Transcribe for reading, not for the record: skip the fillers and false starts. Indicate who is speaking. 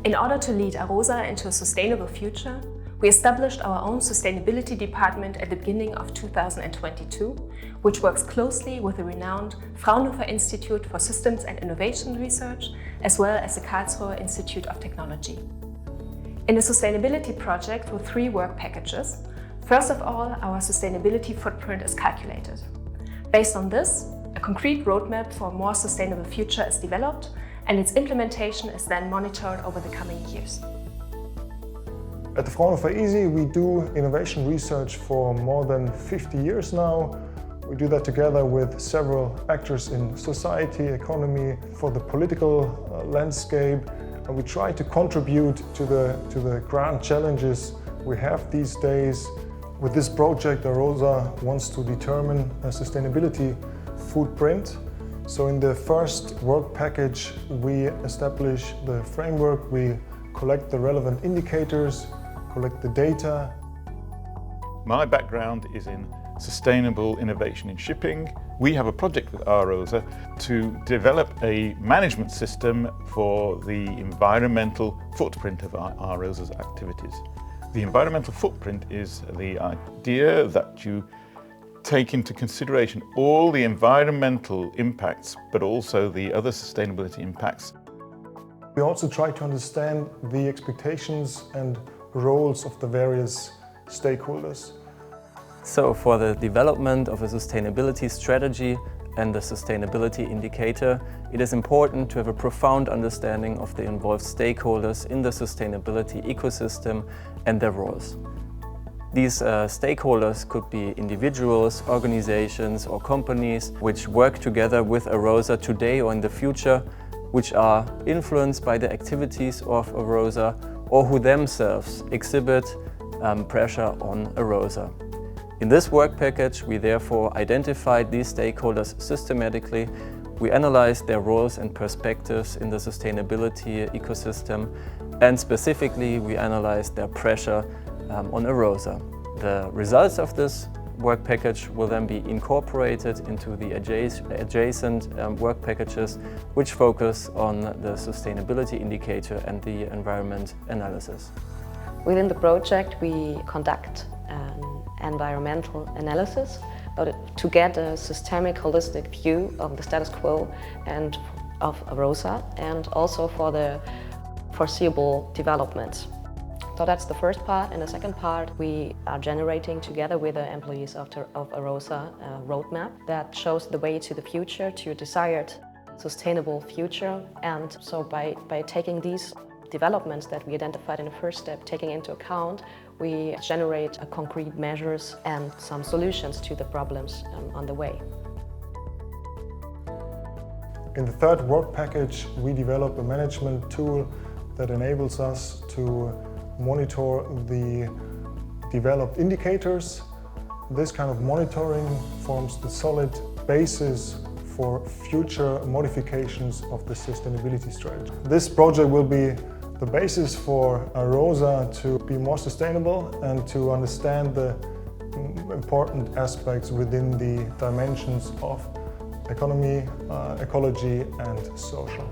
Speaker 1: In order to lead A-ROSA into a sustainable future, we established our own sustainability department at the beginning of 2022, which works closely with the renowned Fraunhofer Institute for Systems and Innovation Research, as well as the Karlsruhe Institute of Technology. In the sustainability project were 3 work packages. First of all, our sustainability footprint is calculated. Based on this, a concrete roadmap for a more sustainable future is developed, and its implementation is then monitored over the coming years.
Speaker 2: At the Fraunhofer ISI, we do innovation research for more than 50 years now. We do that together with several actors in society, economy, for the political landscape, and we try to contribute to the grand challenges we have these days. With this project, A-ROSA wants to determine a sustainability footprint. So in the first work package, we establish the framework, we collect the relevant indicators, collect the data.
Speaker 3: My background is in sustainable innovation in shipping. We have a project with A-ROSA to develop a management system for the environmental footprint of A-ROSA's activities. The environmental footprint is the idea that you take into consideration all the environmental impacts, but also the other sustainability impacts.
Speaker 2: We also try to understand the expectations and roles of the various stakeholders.
Speaker 4: So for the development of a sustainability strategy and the sustainability indicator, it is important to have a profound understanding of the involved stakeholders in the sustainability ecosystem and their roles. These stakeholders could be individuals, organizations or companies which work together with A-ROSA today or in the future, which are influenced by the activities of A-ROSA or who themselves exhibit pressure on A-ROSA. In this work package, we therefore identified these stakeholders systematically. We analyzed their roles and perspectives in the sustainability ecosystem, and specifically we analyzed their pressure on A-ROSA. The results of this work package will then be incorporated into the adjacent work packages which focus on the sustainability indicator and the environment analysis.
Speaker 5: Within the project we conduct an environmental analysis to get a systemic, holistic view of the status quo and of A-ROSA, and also for the foreseeable developments. So that's the first part. And the second part, we are generating together with the employees of A-ROSA a roadmap that shows the way to the future, to a desired sustainable future. And so by taking these developments that we identified in the first step, taking into account, we generate concrete measures and some solutions to the problems on the way.
Speaker 2: In the third work package, we develop a management tool that enables us to monitor the developed indicators. This kind of monitoring forms the solid basis for future modifications of the sustainability strategy. This project will be the basis for A-ROSA to be more sustainable and to understand the important aspects within the dimensions of economy, ecology and social.